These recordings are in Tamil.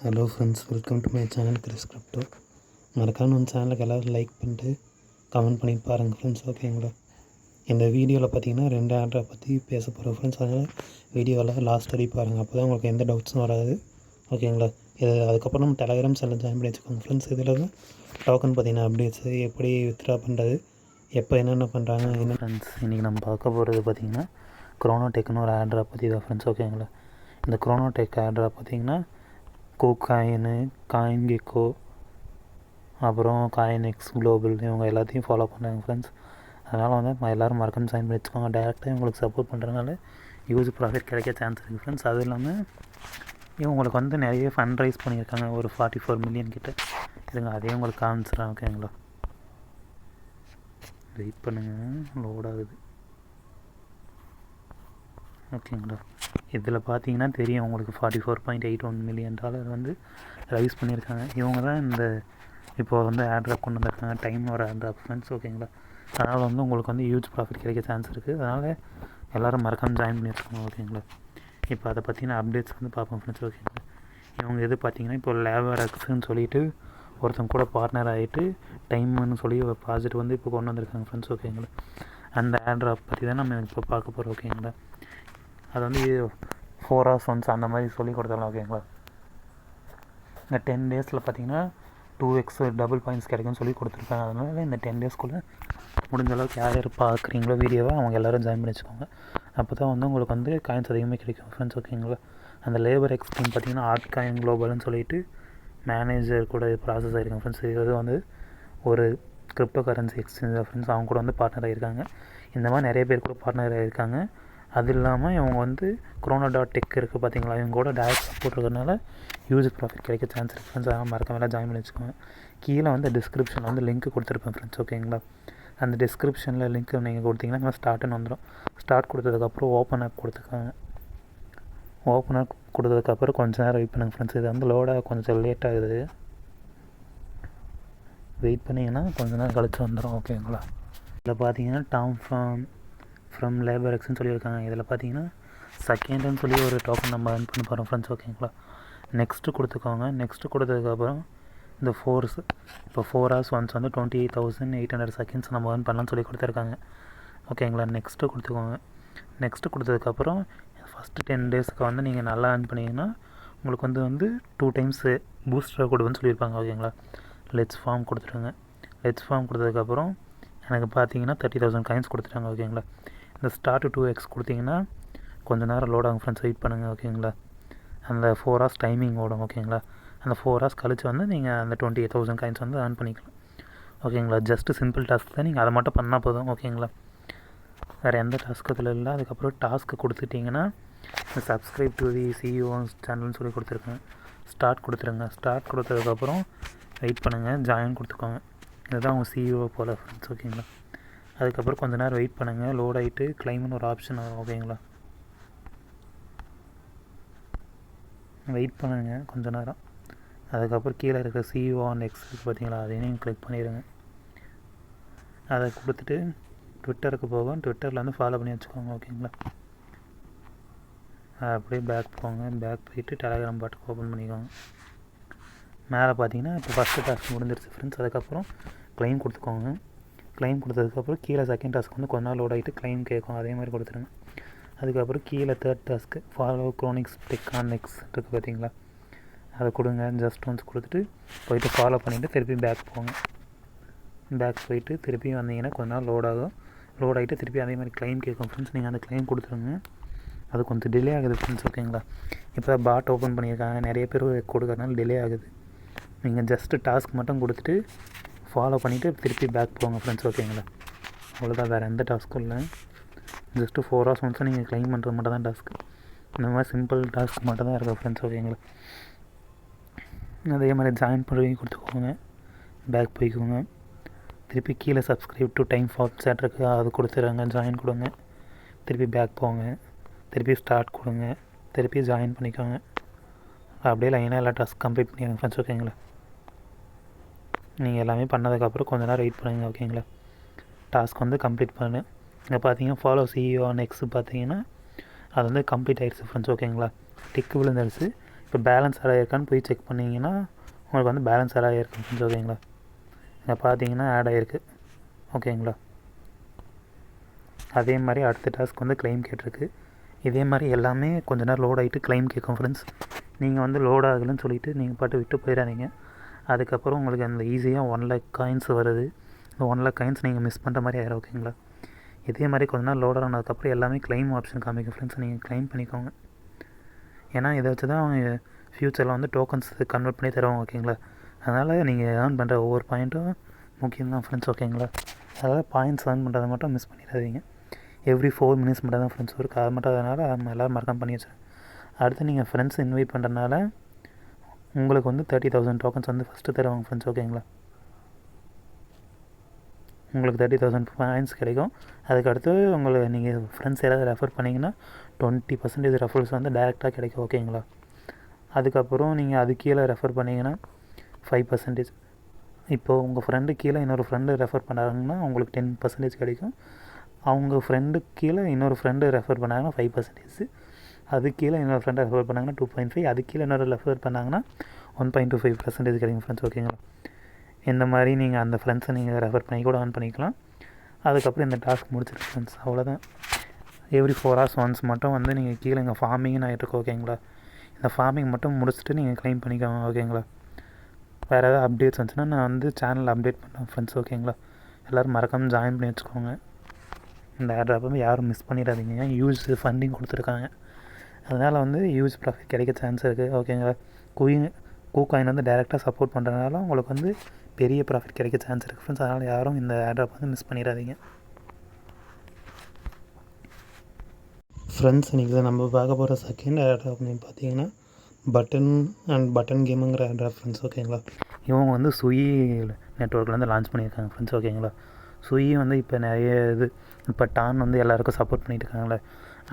Hello friends, welcome to my channel Chris crypto. மறக்காம நம்ம சேனலுக்கு எல்லோரும் லைக் பண்ணிட்டு கமெண்ட் பண்ணி பாருங்கள் ஃப்ரெண்ட்ஸ், ஓகேங்களா? இந்த வீடியோவில் பார்த்தீங்கன்னா 2 ஆர்டரை பற்றி பேச போகிறோம் ஃப்ரெண்ட்ஸ். அதனால் வீடியோவில் லாஸ்ட் வரைக்கும் பாருங்கள், அப்போ தான் உங்களுக்கு எந்த டவுட்ஸும் வராது, ஓகேங்களா? இது அதுக்கப்புறம் நம்ம டெலகிராம் சேனல் ஜாயின் பண்ணி வச்சுக்கோங்க ஃப்ரெண்ட்ஸ். இதில் தான் டோக்கன் பார்த்தீங்கன்னா அப்டேட்ஸு எப்படி வித்ட்ரா பண்ணுறது, எப்போ என்னென்ன பண்ணுறாங்க என்ன ஃப்ரெண்ட்ஸ். இன்றைக்கி நம்ம பார்க்க போகிறது பார்த்திங்கன்னா க்ரோனோடெக்னு ஒரு ஆர்டரை பற்றி தான் ஃப்ரெண்ட்ஸ், ஓகேங்களா? இந்த க்ரோனோடெக் ஆர்டரை பார்த்திங்கன்னா கோகாயினு, காயின் கெக்கோ, அப்புறம் காயின் எக்ஸ் குளோபல், இவங்க எல்லாத்தையும் ஃபாலோ பண்ணுறாங்க ஃப்ரெண்ட்ஸ். அதனால் வந்து எல்லோரும் மறக்காம ஜாயின் பண்ணி வச்சுக்கோங்க. டேரெக்டாக இவங்களுக்கு சப்போர்ட் பண்ணுறதுனால யூஸ் ப்ராஃபிட் கிடைக்க சான்ஸ் இருக்குது ஃப்ரெண்ட்ஸ். அதுவும் இல்லாமல் இவங்களுக்கு வந்து நிறைய ஃபண்ட் ரைஸ் பண்ணியிருக்காங்க, ஒரு 44 மில்லியன் கிட்ட இருங்க, அதையும் உங்களுக்கு காமிச்சிடறேன், ஓகேங்களா? வெயிட் பண்ணுங்கள், லோட் ஆகுது, ஓகேங்களா? இதில் பார்த்தீங்கன்னா தெரியும் உங்களுக்கு $44.81 மில்லியன் வந்து ரைஸ் பண்ணியிருக்காங்க. இவங்க தான் இந்த இப்போ வந்து ஆட்ராப் கொண்டு வந்திருக்காங்க, டைம் வர ஆட்ராப் ஃப்ரெண்ட்ஸ், ஓகேங்களா? அதனால் வந்து உங்களுக்கு வந்து ஹியூஜ் ப்ராஃபிட் கிடைக்க சான்ஸ் இருக்குது. அதனால் எல்லோரும் மறக்காமல் ஜாயின் பண்ணியிருக்காங்க, ஓகேங்களா? இப்போ அதை பற்றின அப்டேட்ஸ் வந்து பார்ப்போம் ஃப்ரெண்ட்ஸ், ஓகேங்களா? இவங்க எது பார்த்தீங்கன்னா இப்போ லேபரக்ஸ்ன்னு சொல்லிட்டு ஒருத்தங்க கூட பார்ட்னர் ஆகிட்டு டைம்னு சொல்லி ஒரு ப்ராஜெக்ட் வந்து இப்போ கொண்டு வந்திருக்காங்க ஃப்ரெண்ட்ஸ், ஓகேங்களா? அந்த ஆட்ராப் பற்றி தான் நம்ம இப்போ பார்க்க போகிறோம், ஓகேங்களா? அது வந்து 4 hours ஒன்ஸ் அந்த மாதிரி சொல்லி கொடுத்துடலாம், ஓகேங்களா? இந்த 10 டேஸில் பார்த்தீங்கன்னா 2x டபுள் பாயிண்ட்ஸ் கிடைக்கும்னு சொல்லி கொடுத்துருக்காங்க. அதனால் இந்த 10 டேஸ்க்குள்ளே முடிஞ்ச அளவுக்கு யார் யார் பார்க்குறீங்களோ வீடியோவை அவங்க எல்லோரும் ஜாயின் பண்ணி வச்சுக்கோங்க. அப்போ தான் வந்து உங்களுக்கு வந்து காயின்ஸ் அதிகமாக கிடைக்கும் ஃப்ரெண்ட்ஸ், ஓகேங்களா? அந்த லேபர் எக்ஸ்ட்ரீம் பார்த்தீங்கன்னா ஆர்ட் காயின் குளோபல்னு சொல்லிட்டு மேனேஜர் கூட ப்ராசஸ் ஆகிருக்காங்க ஃப்ரெண்ட்ஸ். இது வந்து ஒரு கிரிப்டோ கரன்சி எக்ஸ்சேஞ்ச் ஃப்ரெண்ட்ஸ், அவங்க கூட வந்து பார்ட்னர் ஆகிருக்காங்க. இந்த மாதிரி நிறைய பேர் கூட பார்ட்னர் ஆகிருக்காங்க. அது இல்லாமல் இவங்க வந்து க்ரோனோ.டெக் இருக்குது பார்த்தீங்களா, இவங்க கூட டேரக்ட் சப்போர்ட் இருக்கிறதுனால யூஸ் ப்ராஃபிட் கிடைக்க சான்ஸ் இருக்குது ஃப்ரெண்ட்ஸ். அதனால் மறக்காம ஜாயின் பண்ணி வச்சுக்கோங்க. கீழே வந்து டிஸ்கிரிப்ஷனில் வந்து லிங்க் கொடுத்துருப்பேன் ஃப்ரெண்ட்ஸ், ஓகேங்களா? அந்த டிஸ்கிரிப்ஷனில் லிங்க் நீங்கள் கொடுத்தீங்கன்னா ஸ்டார்ட்னு வந்துடும். ஸ்டார்ட் கொடுத்ததுக்கப்புறம் ஓப்பன் ஆப் கொடுத்துருக்காங்க. ஓப்பன் ஆப் கொடுத்ததுக்கப்புறம் கொஞ்சம் நேரம் வெயிட் பண்ணுங்கள் ஃப்ரெண்ட்ஸ். இது வந்து லோடாக கொஞ்சம் லேட் ஆகுது, வெயிட் பண்ணிங்கன்னா கொஞ்சம் நேரம் கழிச்சு வந்துடும், ஓகேங்களா? இதில் பார்த்தீங்கன்னா டாம் ஃப்ரம் லேபரக்ஸ்ன்னு சொல்லியிருக்காங்க. இதில் பார்த்தீங்கன்னா செகண்டுன்னு சொல்லி ஒரு டோக்கன் நம்ம earn பண்ண போகிறோம் ஃப்ரெண்ட்ஸ், ஓகேங்களா? நெக்ஸ்ட்டு கொடுத்துக்கோங்க. நெக்ஸ்ட்டு கொடுத்ததுக்கப்புறம் இந்த இப்போ 4 hours ஒன்ஸ் வந்து 28,800 செகண்ட்ஸ் நம்ம earn பண்ணலாம்னு சொல்லி கொடுத்துருக்காங்க, ஓகேங்களா? நெக்ஸ்ட்டு கொடுத்துக்கோங்க. நெக்ஸ்ட்டு கொடுத்ததுக்கப்புறம் ஃபஸ்ட்டு 10 டேஸ்க்கு வந்து நீங்கள் நல்லா earn பண்ணிங்கன்னா உங்களுக்கு வந்து 2 times பூஸ்டர் கொடுக்குன்னு சொல்லியிருப்பாங்க, ஓகேங்களா? லெட்ஸ் ஃபார்ம் கொடுத்துருங்க. லெட்ஸ் ஃபார்ம் கொடுத்ததுக்கப்புறம் எனக்கு பார்த்தீங்கன்னா 30,000 காயின்ஸ் கொடுத்துட்டாங்க, ஓகேங்களா? இந்த ஸ்டார்ட் 2x கொடுத்தீங்கன்னா கொஞ்சம் நேரம் லோட் ஆகும் ஃப்ரெண்ட்ஸ், வெயிட் பண்ணுங்கள், ஓகேங்களா? அந்த 4 hours டைமிங் ஓடும், ஓகேங்களா? அந்த 4 hours கழிச்சு வந்து நீங்கள் அந்த 28,000 காயின்ஸ் வந்து earn பண்ணிக்கலாம், ஓகேங்களா? ஜஸ்ட்டு சிம்பிள் டாஸ்க் தான், நீங்கள் அதை மட்டும் பண்ணால் போதும், ஓகேங்களா? வேறு எந்த டாஸ்க்கு இதில் இல்லை. அதுக்கப்புறம் டாஸ்க்கு கொடுத்துட்டிங்கன்னா சப்ஸ்கிரைப் டு தி சிஇஓ சேனல்னு சொல்லி கொடுத்துருக்கேன். ஸ்டார்ட் கொடுத்துருங்க. ஸ்டார்ட் கொடுத்ததுக்கப்புறம் வெயிட் பண்ணுங்கள், ஜாயின் கொடுத்துக்கோங்க. இதுதான் உங்கள் சிஇஓ போல் ஃப்ரெண்ட்ஸ், ஓகேங்களா? அதுக்கப்புறம் கொஞ்சம் நேரம் வெயிட் பண்ணுங்கள், லோட் ஆகிட்டு கிளைம்னு ஒரு ஆப்ஷன் வரும், ஓகேங்களா? வெயிட் பண்ணுங்கள் கொஞ்சம் நேரம். அதுக்கப்புறம் கீழே இருக்கிற சிஇஓ அண்ட் எக்ஸ் பார்த்தீங்களா, அதையும் கிளிக் பண்ணிடுங்க. அதை கொடுத்துட்டு ட்விட்டருக்கு போகும், ட்விட்டரில் வந்து ஃபாலோ பண்ணி வச்சுக்கோங்க, ஓகேங்களா? அப்படியே பேக் போங்க. பேக் போயிட்டு டெலகிராம் பாட்டுக்கு ஓப்பன் பண்ணிக்கோங்க. மேலே பார்த்தீங்கன்னா இப்போ ஃபஸ்ட்டு டாஸ்க் முடிஞ்சிருச்சு ஃப்ரெண்ட்ஸ். அதுக்கப்புறம் கிளைம் கொடுத்துக்கோங்க. கிளைம் கொடுத்ததுக்கப்புறம் கீழே செகண்ட் டாஸ்க் வந்து கொஞ்ச நாள் லோட் ஆகிட்டு கிளைம் கேட்கும், அதே மாதிரி கொடுத்துருங்க. அதுக்கப்புறம் கீழே தேர்ட் டாஸ்க்கு ஃபாலோ க்ரோனிக்ஸ் டெக் ஆன் நெக்ஸ் இருக்குது பார்த்தீங்களா, அதை கொடுங்க. ஜஸ்ட் ஒன்ஸ் கொடுத்துட்டு போயிட்டு ஃபாலோ பண்ணிவிட்டு திருப்பி பேக் போங்க. பேக் போயிட்டு திருப்பி வந்தீங்கன்னா கொஞ்ச நாள் லோட் ஆகும். லோட் ஆகிட்டு திருப்பி அதே மாதிரி கிளைம் கேட்கும் ஃப்ரெண்ட்ஸ். நீங்கள் அந்த கிளைம் கொடுத்துருங்க. அது கொஞ்சம் டிலே ஆகுது ஃப்ரெண்ட்ஸ், ஓகேங்களா? இப்போ பாட் ஓப்பன் பண்ணியிருக்காங்க, நிறைய பேர் கொடுக்கறதுனால டிலே ஆகுது. நீங்கள் ஜஸ்ட்டு டாஸ்க் மட்டும் கொடுத்துட்டு ஃபாலோ பண்ணிவிட்டு திருப்பி பேக் போங்க ஃப்ரெண்ட்ஸ், ஓகேங்களா? அவ்வளோதான், வேறு எந்த டாஸ்க்கும் இல்லை. ஜஸ்ட்டு 4 hours ஒன்ஸும் நீங்கள் கிளைம் பண்ணுறது மட்டும் தான் டாஸ்க்கு. இந்த மாதிரி சிம்பிள் டாஸ்க் மட்டும் தான் இருக்குது ஃப்ரெண்ட்ஸ், ஓகேங்களா? அதே மாதிரி ஜாயின் பண்ணி கொடுத்துக்கோங்க. பேக் போய்க்கோங்க. திருப்பி கீழே சப்ஸ்கிரைப் டு டைம் ஃபார் சேட் இருக்குது, அது கொடுத்துருங்க. ஜாயின் கொடுங்க. திருப்பி பேக் போங்க. திருப்பி ஸ்டார்ட் கொடுங்க. திருப்பி ஜாயின் பண்ணிக்கோங்க. அப்படியே லைனாக எல்லா டாஸ்க் கம்ப்ளீட் பண்ணிடுங்க ஃப்ரெண்ட்ஸ், ஓகேங்களா? நீங்கள் எல்லாமே பண்ணதுக்கப்புறம் கொஞ்சம் நேரம் வெயிட் பண்ணுங்கள், ஓகேங்களா? டாஸ்க் வந்து கம்ப்ளீட் பண்ணு. இங்கே பார்த்தீங்கன்னா ஃபாலோ சிஇஓ நெக்ஸ்ட் பார்த்தீங்கன்னா அது வந்து கம்ப்ளீட் ஆகிடுச்சு ஃப்ரெண்ட்ஸ், ஓகேங்களா? டிக்கு விழுந்துருச்சு. இப்போ பேலன்ஸ் ஆட் ஆகிருக்கான்னு போய் செக் பண்ணிங்கன்னா உங்களுக்கு வந்து பேலன்ஸ் ஆட் ஆகிருக்கு ஃப்ரெண்ட்ஸ். ஓகேங்களா, இங்கே பார்த்தீங்கன்னா ஆட் ஆகிருக்கு. ஓகேங்களா, அதே மாதிரி அடுத்த டாஸ்க் வந்து கிளைம் கேட்டிருக்கு. இதே மாதிரி எல்லாமே கொஞ்ச நேரம் லோட் ஆகிட்டு கிளைம் கேட்கும் ஃப்ரெண்ட்ஸ். நீங்கள் வந்து லோட் ஆகலைன்னு சொல்லிவிட்டு நீங்கள் பாட்டு விட்டு போயிடாதீங்க. அதுக்கப்புறம் உங்களுக்கு அந்த ஈஸியாக 1 lakh காயின்ஸ் வருது. இந்த 1 lakh காயின்ஸ் நீங்கள் மிஸ் பண்ணுற மாதிரி ஆயிரும். ஓகேங்களா, இதே மாதிரி கொஞ்ச நேரம் லோட் ஆனதுக்கப்புறம் எல்லாமே கிளைம் ஆப்ஷன் காமிக்கும் ஃப்ரெண்ட்ஸ். நீங்கள் கிளைம் பண்ணிக்கோங்க. ஏன்னா இதை வச்சு தான் அவங்க ஃப்யூச்சரில் வந்து டோக்கன்ஸ் கன்வெர்ட் பண்ணி தருவாங்க. ஓகேங்களா, அதனால் நீங்கள் ஏர்ன் பண்ணுற ஒவ்வொரு பாயிண்ட்டும் முக்கியம் தான் ஃப்ரெண்ட்ஸ். ஓகேங்களா, அதனால் பாயிண்ட்ஸ் ஏர்ன் பண்ணுறதை மட்டும் மிஸ் பண்ணிடாதீங்க. எவ்ரி 4 minutes மட்டும் தான் ஃப்ரெண்ட்ஸ் இருக்குது. அது மட்டும் அதனால் நம்ம எல்லோரும் மறக்காம பண்ணி வச்சுருங்க. அடுத்து நீங்கள் ஃப்ரெண்ட்ஸ் இன்வைட் பண்ணுறதுனால உங்களுக்கு வந்து 30,000 டோக்கன்ஸ் வந்து ஃபஸ்ட்டு தருவாங்க ஃப்ரெண்ட்ஸ். ஓகேங்களா, உங்களுக்கு 30,000 பாயிண்ட்ஸ் கிடைக்கும். அதுக்கடுத்து உங்களுக்கு நீங்கள் ஃப்ரெண்ட்ஸ் யாராவது ரெஃபர் பண்ணிங்கன்னா 20% ரெஃபரல்ஸ் வந்து டேரெக்டாக கிடைக்கும். ஓகேங்களா, அதுக்கப்புறம் நீங்கள் அது கீழே ரெஃபர் பண்ணிங்கன்னா 5%. இப்போது உங்கள் ஃப்ரெண்டு கீழே இன்னொரு ஃப்ரெண்டு ரெஃபர் பண்ணாங்கன்னா உங்களுக்கு 10% கிடைக்கும். அவங்க ஃப்ரெண்டுக்கு கீழே இன்னொரு ஃப்ரெண்டு ரெஃபர் பண்ணாங்கன்னா 5%. அது கீழே இன்னொரு ஃப்ரெண்டை ரெஃபர் பண்ணாங்கன்னா 2.5. அது கீழே இன்னொரு ரெஃபர் பண்ணாங்கன்னா 1.25% கிடைக்கும் ஃப்ரெண்ட்ஸ். ஓகேங்களா, இந்த மாதிரி நீங்கள் அந்த ஃப்ரெண்ட்ஸை நீங்கள் ரெஃபர் பண்ணி கூட ஆன் பண்ணிக்கலாம். அதுக்கப்புறம் இந்த டாஸ்க் முடிச்சிருக்கு ஃப்ரெண்ட்ஸ். அவ்வளோதான். எவ்ரி 4 hours ஒன்ஸ் மட்டும் வந்து நீங்கள் கீழே இங்கே ஃபார்மிங்னு ஆகிட்டுருக்கு. ஓகேங்களா, இந்த ஃபார்மிங் மட்டும் முடிச்சுட்டு நீங்கள் க்ளைம் பண்ணிக்கோங்க. ஓகேங்களா, வேறு ஏதாவது அப்டேட்ஸ் வந்துச்சுன்னா நான் வந்து சேனலில் அப்டேட் பண்ணுறேன் ஃப்ரெண்ட்ஸ். ஓகேங்களா, எல்லோரும் மறக்காமல் ஜாயின் பண்ணி வச்சுக்கோங்க. இந்த ஆட்ராப்பை யாரும் மிஸ் பண்ணிடாதீங்க. யூஸ் ஃபண்டிங் கொடுத்துருக்காங்க, அதனால் வந்து யூஸ் ப்ராஃபிட் கிடைக்க சான்ஸ் இருக்குது. ஓகேங்களா, கூகாயின் வந்து டைரெக்டாக சப்போர்ட் பண்ணுறதுனால உங்களுக்கு வந்து பெரிய ப்ராஃபிட் கிடைக்க சான்ஸ் இருக்குது ஃப்ரெண்ட்ஸ். அதனால் யாரும் இந்த ஆட்ராப் வந்து மிஸ் பண்ணிடாதீங்க ஃப்ரெண்ட்ஸ். இன்றைக்கி நம்ம பார்க்க போகிற செகண்ட் ஆட்ராப் பார்த்தீங்கன்னா பட்டன் கேமுங்கிற ஆட்ராப் ஃப்ரெண்ட்ஸ். ஓகேங்களா, இவங்க வந்து சுயி நெட்ஒர்க்லேருந்து லான்ச் பண்ணியிருக்காங்க ஃப்ரெண்ட்ஸ். ஓகேங்களா, சுயி வந்து இப்போ நிறைய இப்போ டான் வந்து எல்லாேருக்கும் சப்போர்ட் பண்ணிட்டு இருக்காங்களே,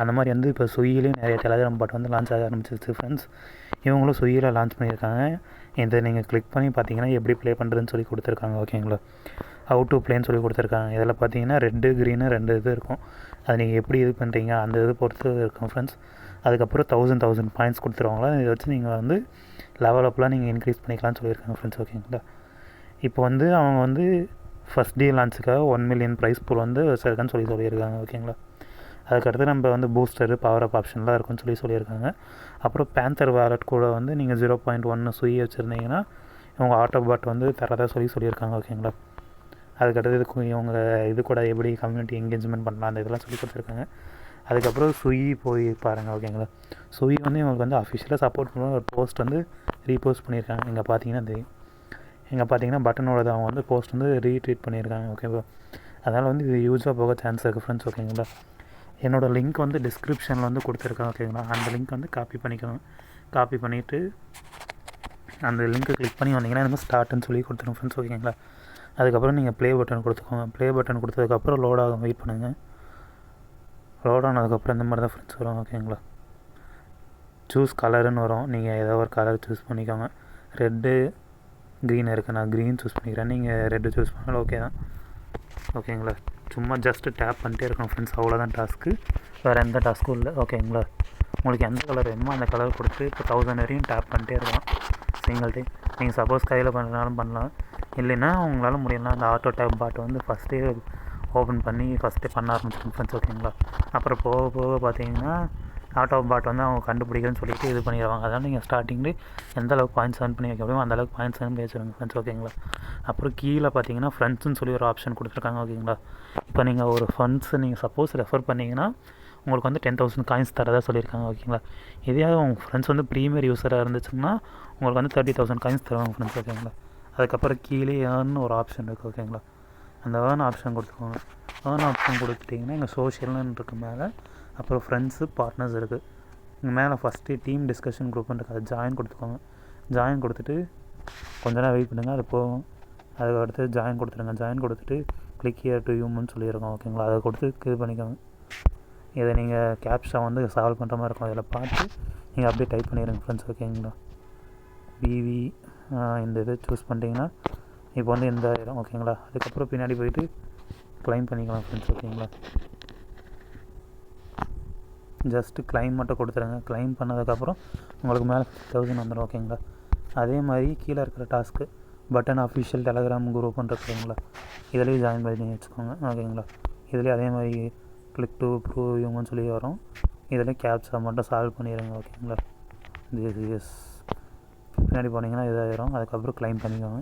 அந்த மாதிரி வந்து இப்போ சுயிலையும் நிறைய டெலகிராம் பாட் வந்து லான்ச் ஆக ஆரம்பிச்சிருச்சு ஃப்ரெண்ட்ஸ். இவங்களும் சுயியில் லான்ச் பண்ணியிருக்காங்க. இதை நீங்கள் கிளிக் பண்ணி பார்த்தீங்கன்னா எப்படி ப்ளே பண்ணுறதுன்னு சொல்லி கொடுத்துருக்காங்க. ஓகேங்களா, ஹவு டு ப்ளேன்னு சொல்லி கொடுத்துருக்காங்க. இதில் பார்த்தீங்கன்னா ரெட்டு க்ரீனு 2 இது இருக்கும். அது நீங்கள் எப்படி இது பண்ணுறீங்க அந்த இது பொறுத்து இருக்கும் ஃப்ரெண்ட்ஸ். அதுக்கப்புறம் 1000 பாயிண்ட்ஸ் கொடுத்துருவாங்களா, இதை வச்சு நீங்கள் வந்து லெவல் அப்லாம் நீங்கள் இன்க்ரீஸ் பண்ணிக்கலாம்னு சொல்லியிருக்காங்க ஃப்ரெண்ட்ஸ். ஓகேங்களா, இப்போ வந்து அவங்க வந்து ஃபஸ்ட் டே லான்ச்சுக்காக 1 million ப்ரைஸ் பூல் வந்து வச்சுருக்கான்னு சொல்லியிருக்காங்க. ஓகேங்களா, அதுக்கடுத்து நம்ம வந்து பூஸ்டரு பவர் அப் ஆப்ஷன்லாம் இருக்குன்னு சொல்லியிருக்காங்க. அப்புறம் பேந்தர் வாலெட் கூட வந்து நீங்கள் 0.1 சுயி வச்சுருந்தீங்கன்னா இவங்க ஆட்டோ பாட் வந்து தரதாக சொல்லியிருக்காங்க. ஓகேங்களா, அதுக்கடுத்து இவங்க இது கூட எப்படி கம்யூனிட்டி என்கேஜ்மெண்ட் பண்ணலாம் அந்த இதெல்லாம் சொல்லி கொடுத்துருக்காங்க. அதுக்கப்புறம் சுயி போய் பாருங்கள். ஓகேங்களா, சுயி வந்து இவங்களுக்கு வந்து அஃபிஷியலாக சப்போர்ட் பண்ணுற ஒரு போஸ்ட் வந்து ரீபோஸ்ட் பண்ணியிருக்காங்க. இங்கே பார்த்தீங்கன்னா பட்டனோட அவங்க வந்து போஸ்ட் வந்து ரீட்வீட் பண்ணியிருக்காங்க. ஓகேவா, அதனால் வந்து இது யூஸாக போக சான்ஸ் இருக்குது ஃப்ரெண்ட்ஸ். ஓகேங்களா, என்னோடய லிங்க் வந்து டிஸ்கிரிப்ஷனில் வந்து கொடுத்துருக்கேன். ஓகேங்களா, அந்த லிங்க் வந்து காப்பி பண்ணிக்கணும். காப்பி பண்ணிவிட்டு அந்த லிங்க்கை கிளிக் பண்ணி வந்தீங்கன்னா இந்த மாதிரி ஸ்டார்ட்னு சொல்லி கொடுத்துருங்க ஃப்ரெண்ட்ஸ். ஓகேங்களா, அதுக்கப்புறம் நீங்கள் ப்ளே பட்டன் கொடுத்துக்கோங்க. ப்ளே பட்டன் கொடுத்ததுக்கப்புறம் லோட் ஆகும், வெயிட் பண்ணுங்கள். லோட் ஆனதுக்கப்புறம் இந்த மாதிரி தான் ஃப்ரெண்ட்ஸ் வரும். ஓகேங்களா, சூஸ் கலருன்னு வரும். நீங்கள் ஏதோ ஒரு கலர் சூஸ் பண்ணிக்கோங்க. ரெட்டு க்ரீன் இருக்குது, நான் க்ரீன் சூஸ் பண்ணிக்கிறேன். நீங்கள் ரெட்டு சூஸ் பண்ணாலும் ஓகே தான். ஓகேங்களா, சும்மா ஜஸ்ட்டு டேப் பண்ணிட்டே இருக்கணும் ஃப்ரெண்ட்ஸ். அவ்வளோதான் டாஸ்க்கு, வேறு எந்த டாஸ்க்கும் இல்லை. ஓகேங்களா, உங்களுக்கு எந்த கலர் வேணுமோ அந்த கலர் கொடுத்து இப்போ 1000 வரையும் டேப் பண்ணிட்டே இருக்கலாம் சிங்கிள் டைம். நீங்கள் சப்போஸ் கையில் பண்ணுறனாலும் பண்ணலாம், இல்லைன்னா உங்களால் முடியலன்னா அந்த ஆட்டோ டேப் பாட்டை வந்து ஃபஸ்ட்டே ஓப்பன் பண்ணி ஃபஸ்ட்டே பண்ண ஆரம்பிச்சிடும் ஃப்ரெண்ட்ஸ். ஓகேங்களா, அப்புறம் போக போக பார்த்தீங்கன்னா ஆட்டோ பாட் வந்து அவங்க கண்டுபிடிக்கிறேன்னு சொல்லிட்டு இது பண்ணிடுவாங்க. அதனால் நீங்கள் ஸ்டார்டிங்லேயே எந்த அளவுக்கு பாயிண்ட்ஸ் ஏர்ன் பண்ணி வைக்க முடியுமோ அந்தளவுக்கு பாயிண்ட்ஸ் ஏர்ன் பண்ணி வச்சுருங்க ஃப்ரெண்ட்ஸ். ஓகேங்களா, அப்புறம் கீழே பார்த்தீங்கன்னா ஃப்ரெண்ட்ஸ்னு சொல்லி ஒரு ஆப்ஷன் கொடுத்துருக்காங்க. ஓகேங்களா, இப்போ நீங்கள் ஒரு ஃப்ரெண்ட்ஸை நீங்கள் சப்போஸ் ரெஃபர் பண்ணிங்கன்னா உங்களுக்கு வந்து 10,000 காயின்ஸ் தரதாக சொல்லியிருக்காங்க. ஓகேங்களா, இதே உங்கள் ஃப்ரெண்ட்ஸ் வந்து ப்ரீமியர் யூஸராக இருந்துச்சுன்னா உங்களுக்கு வந்து 30,000 காயின்ஸ் தருவாங்க ஃப்ரெண்ட்ஸ். ஓகேங்களா, அதுக்கப்புறம் கீழே ஏர்ன்னு ஒரு ஆப்ஷன் இருக்குது. ஓகேங்களா, அந்த ஏர்ன் ஆப்ஷன் கொடுத்துக்கோங்க. ஏர்ன் ஆப்ஷன் கொடுத்துட்டிங்கன்னா இங்கே சோஷியல்னு இருக்குது மேலே, அப்புறம் ஃப்ரெண்ட்ஸு பார்ட்னர்ஸ் இருக்குது. இங்கே மேலே ஃபஸ்ட்டு டீம் டிஸ்கஷன் குரூப்னு இருக்குது, அதை ஜாயின் கொடுத்துக்கோங்க. ஜாயின் கொடுத்துட்டு கொஞ்ச நேரம் வெயிட் பண்ணுங்கள், அது போகும். அதுக்கு அடுத்து ஜாயின் கொடுத்துருங்க. ஜாயின் கொடுத்துட்டு கிளிக் ஹியர் டு யூம்னு சொல்லியிருக்கோம். ஓகேங்களா, அதை கொடுத்து இது பண்ணிக்கோங்க. இதை நீங்கள் கேப்ஷா வந்து சால்வ் பண்ணுற மாதிரி இருக்கும். அதில் பார்த்து நீங்கள் அப்படியே டைப் பண்ணிடுங்க ஃப்ரெண்ட்ஸ். ஓகேங்களா, பிவி இந்த இது சூஸ் பண்ணிட்டீங்கன்னா இப்போ வந்து இந்த இடம். ஓகேங்களா, அதுக்கப்புறம் பின்னாடி போயிட்டு க்ளைம் பண்ணிக்கலாம் ஃப்ரெண்ட்ஸ். ஓகேங்களா, ஜஸ்ட்டு கிளைம் மட்டும் கொடுத்துருங்க. கிளைம் பண்ணதுக்கப்புறம் உங்களுக்கு மேலே 50,000 வந்துடும். ஓகேங்களா? அதே மாதிரி கீழே இருக்கிற டாஸ்க்கு பட்டன் அஃபிஷியல் டெலகிராம் குரூப்புன்னு இருக்குங்களா, இதிலேயும் ஜாயின் பண்ணி வச்சுக்கோங்க. ஓகேங்களா? இதுலேயும் அதே மாதிரி கிளிக் டு ப்ரூவ் இவங்கன்னு சொல்லி வரும். இதில் கேப்ஸை மட்டும் சால்வ் பண்ணிடுங்க. ஓகேங்களா? எஸ் பின்னாடி போனீங்கன்னா இதாகிடும். அதுக்கப்புறம் கிளைம் பண்ணிக்கோங்க.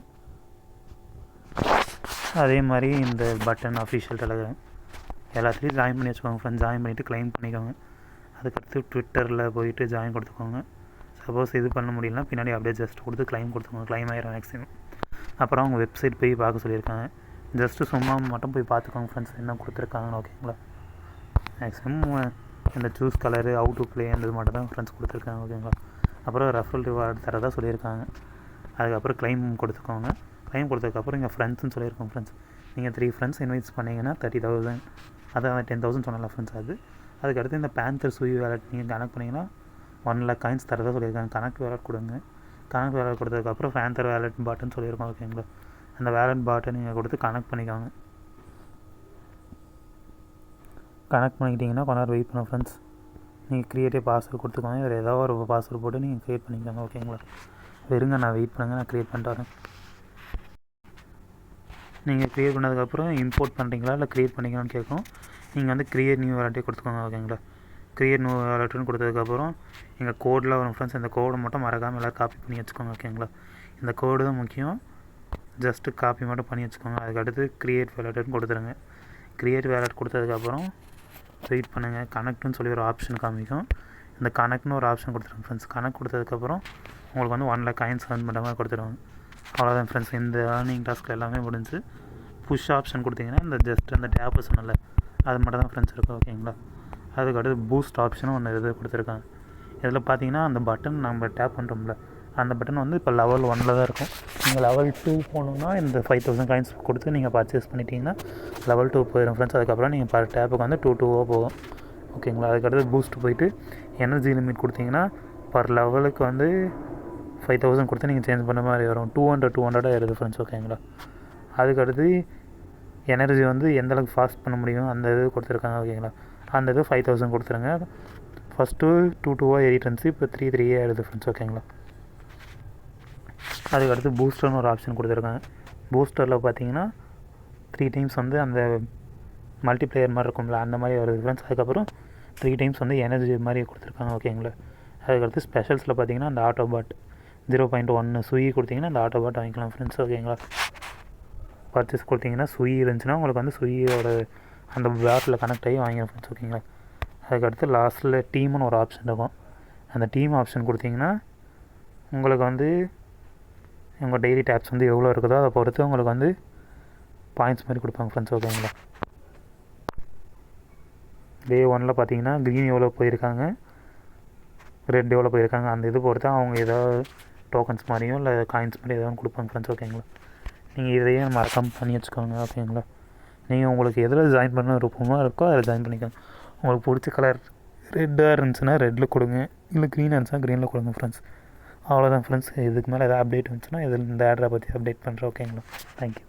அதே மாதிரி இந்த பட்டன் அஃபிஷியல் டெலகிராம் எல்லாத்துலேயும் ஜாயின் பண்ணி வச்சுக்கோங்க ஃப்ரெண்ட்ஸ். ஜாயின் பண்ணிவிட்டு கிளைம் பண்ணிக்கோங்க. அதுக்கடுத்து ட்விட்டரில் போயிட்டு ஜாயின் கொடுத்துக்கோங்க. சப்போஸ் இது பண்ண முடியலனா பின்னாடி அப்படியே ஜஸ்ட் கொடுத்து கிளைம் கொடுத்துக்கோங்க. கிளைம் ஆயிரும் மேக்ஸிமம். அப்புறம் அவங்க வெப்சைட் போய் பார்க்க சொல்லியிருக்காங்க. ஜஸ்ட்டு சும்மா மட்டும் போய் பார்த்துக்கோங்க ஃப்ரெண்ட்ஸ், என்ன கொடுத்துருக்காங்கன்னு. ஓகேங்களா? மேக்ஸிமம் இந்த choose colour, out to play அந்த இது மட்டும் தான் ஃப்ரெண்ட்ஸ் கொடுத்துருக்காங்க. ஓகேங்களா? அப்புறம் ரெஃபரல் ரிவார்டு தரதாக சொல்லியிருக்காங்க. அதுக்கப்புறம் கிளைம் கொடுத்துக்கோங்க. கிளைம் கொடுத்ததுக்கப்புறம் இங்கே ஃப்ரெண்ட்ஸ்னு சொல்லியிருக்கோம் ஃப்ரெண்ட்ஸ். நீங்கள் 3 ஃப்ரெண்ட்ஸ் இன்வைட்ஸ் பண்ணிங்கன்னா 30,000, அதான் 10,000 சொன்னல ஃப்ரெண்ட்ஸ். அதுக்கடுத்து இந்த பேந்தர் சுயி வேலட் நீங்கள் கனெக்ட் பண்ணிங்கன்னா 1 lakh காயின்ஸ் தரதாக சொல்லியிருக்காங்க. கனெக்ட் வேலட் கொடுங்க. கனெக்ட் வேலட் கொடுத்ததுக்கப்புறம் பேந்தர் வேலட் பாட்டன் சொல்லியிருக்கோம். ஓகேங்களா? அந்த வேலட் பாட்டை நீங்கள் கொடுத்து கனெக்ட் பண்ணிக்கோங்க. கனெக்ட் பண்ணிக்கிட்டிங்கன்னா கொஞ்ச நேரம் வெயிட் பண்ண ஃப்ரெண்ட்ஸ். நீங்கள் க்ரியேட்டிவ் பாஸ்வேர்டு கொடுத்துக்கோங்க. இதில் ஏதோ ஒரு பாஸ்வேர்டு போட்டு நீங்கள் க்ரியேட் பண்ணிக்கோங்க. ஓகேங்களா? வெறுங்க, நான் வெயிட் பண்ணுங்கள், நான் க்ரியேட் பண்ணிட்டு வரேன். நீங்கள் க்ரியேட் பண்ணதுக்கப்புறம் இம்போர்ட் பண்ணுறீங்களா இல்லை க்ரியேட் பண்ணிக்கலாம்னு கேட்கும். நீங்கள் வந்து க்ரியேட் நியூ வேலட்டே கொடுத்துக்கோங்க. ஓகேங்களா? க்ரியேட் நியூ வேலட்டுன்னு கொடுத்ததுக்கப்புறம் எங்கள் கோடில் வரும் ஃப்ரெண்ட்ஸ். இந்த கோடை மட்டும் மறக்காமல் எல்லோரும் காப்பி பண்ணி வச்சுக்கோங்க. ஓகேங்களா? இந்த கோடு தான் முக்கியம். ஜஸ்ட்டு காப்பி மட்டும் பண்ணி வச்சுக்கோங்க. அதுக்கடுத்து க்ரியேட் வேலட்டுன்னு கொடுத்துருங்க. க்ரியேட் வேலட் கொடுத்ததுக்கப்புறம் வெயிட் பண்ணுங்கள். கனெக்ட்னு சொல்லி ஒரு ஆப்ஷன் காமிக்கும். இந்த கனெக்ட்னு ஒரு ஆப்ஷன் கொடுத்துருங்க ஃப்ரெண்ட்ஸ். கனெக்ட் கொடுத்ததுக்கப்புறம் உங்களுக்கு வந்து 1 lakh காயின்ஸ் earn பண்ணுற மாதிரி கொடுத்துருவாங்க. அவ்வளோதான் ஃப்ரெண்ட்ஸ். இந்த ஏர்னிங் டாஸ்க்கில் எல்லாமே முடிஞ்சு. புஷ் ஆப்ஷன் கொடுத்தீங்கன்னா இந்த ஜஸ்ட் அந்த டேப்பு சொன்னல அது மட்டும் தான் ஃப்ரெண்ட்ஸ் இருக்கும். ஓகேங்களா? அதுக்கடுத்து பூஸ்ட் ஆப்ஷனும் ஒன்று இது கொடுத்துருக்காங்க. இதில் பார்த்தீங்கன்னா அந்த பட்டன் நம்ம டேப் பண்ணுறோம்ல, அந்த பட்டன் வந்து இப்போ லெவல் 1 தான் இருக்கும். நீங்கள் லெவல் 2 போகணுன்னா இந்த 5,000 காயின்ஸ் கொடுத்து நீங்கள் பர்ச்சேஸ் பண்ணிட்டீங்கன்னா லெவல் 2 போயிடும் ஃப்ரெண்ட்ஸ். அதுக்கப்புறம் நீங்கள் பர் டேப்புக்கு வந்து 2 போகும். ஓகேங்களா? அதுக்கடுத்து பூஸ்ட் போயிட்டு எனர்ஜி லிமிட் கொடுத்தீங்கன்னா பர் லெவலுக்கு வந்து 5,000 கொடுத்து நீங்கள் சேஞ்ச் பண்ண மாதிரி வரும். 200 ஆயிடுது ஃப்ரெண்ட்ஸ். ஓகேங்களா? அதுக்கடுத்து எனர்ஜி வந்து எந்தளவுக்கு ஃபாஸ்ட் பண்ண முடியும் அந்த இது கொடுத்துருக்காங்க. ஓகேங்களா? அந்த இது 5,000 கொடுத்துருங்க. ஃபஸ்ட்டு 2 ஏறிட்டு இருந்துச்சு, இப்போ 3 ஆயிடுது ஃப்ரெண்ட்ஸ். ஓகேங்களா? அதுக்கடுத்து பூஸ்டர்னு ஒரு ஆப்ஷன் கொடுத்துருக்காங்க. பூஸ்டரில் பார்த்தீங்கன்னா 3 டைம்ஸ் வந்து அந்த மல்டிப்ளேயர் மாதிரி இருக்கும்ல அந்த மாதிரி வருது ஃப்ரெண்ட்ஸ். அதுக்கப்புறம் 3 டைம்ஸ் வந்து எனர்ஜி மாதிரி கொடுத்துருக்காங்க. ஓகேங்களா? அதுக்கடுத்து ஸ்பெஷல்ஸில் பார்த்தீங்கன்னா அந்த ஆட்டோபாட் 0.1 சுயி கொடுத்தீங்கன்னா அந்த ஆட்டோபாட் வாங்கிக்கலாம் ஃப்ரெண்ட்ஸ். ஓகேங்களா? பர்ச்சேஸ் கொடுத்தீங்கன்னா சுயி இருந்துச்சுன்னா உங்களுக்கு வந்து சுயியோட அந்த பேட்டில் கனெக்ட் ஆகி வாங்கிக்கலாம் ஃப்ரெண்ட்ஸ். ஓகேங்களா? அதுக்கடுத்து லாஸ்ட்டில் டீம்னு ஒரு ஆப்ஷன் இருக்கும். அந்த டீம் ஆப்ஷன் கொடுத்தீங்கன்னா உங்களுக்கு வந்து உங்கள் டெய்லி டேப்ஸ் வந்து எவ்வளோ இருக்குதோ அதை பொறுத்து உங்களுக்கு வந்து பாயிண்ட்ஸ் மாதிரி கொடுப்பாங்க ஃப்ரெண்ட்ஸ். ஓகேங்களா? டே 1 பார்த்தீங்கன்னா க்ரீன் எவ்வளோ போயிருக்காங்க, ரெட் எவ்வளோ போயிருக்காங்க, அந்த இது பொறுத்து அவங்க ஏதாவது டோக்கன்ஸ் மாதிரியும் இல்லை காயின்ஸ் மாதிரி எதாவது கொடுப்பாங்க ஃப்ரெண்ட்ஸ். ஓகேங்களா? நீங்கள் இதையும் மறக்காமல் பண்ணி வச்சுக்கோங்க. ஓகேங்களா? நீங்கள் உங்களுக்கு எதில் ஜாயின் பண்ண விருப்பமோ இருக்கோ அதில் ஜாயின் பண்ணிக்கோங்க. உங்களுக்கு பிடிச்ச கலர் ரெட்டாக இருந்துச்சுன்னா ரெட்டில் கொடுங்க, இல்லை க்ரீனாக இருந்துச்சுன்னா க்ரீனில் கொடுங்க ஃப்ரெண்ட்ஸ். அவ்வளோதான் ஃப்ரெண்ட்ஸ். இதுக்கு மேலே எதாவது அப்டேட் வந்துச்சுன்னா இதில் இந்த ஆட்ரை பற்றி அப்டேட் பண்ணுறேன். ஓகேங்களா? தேங்க்யூ.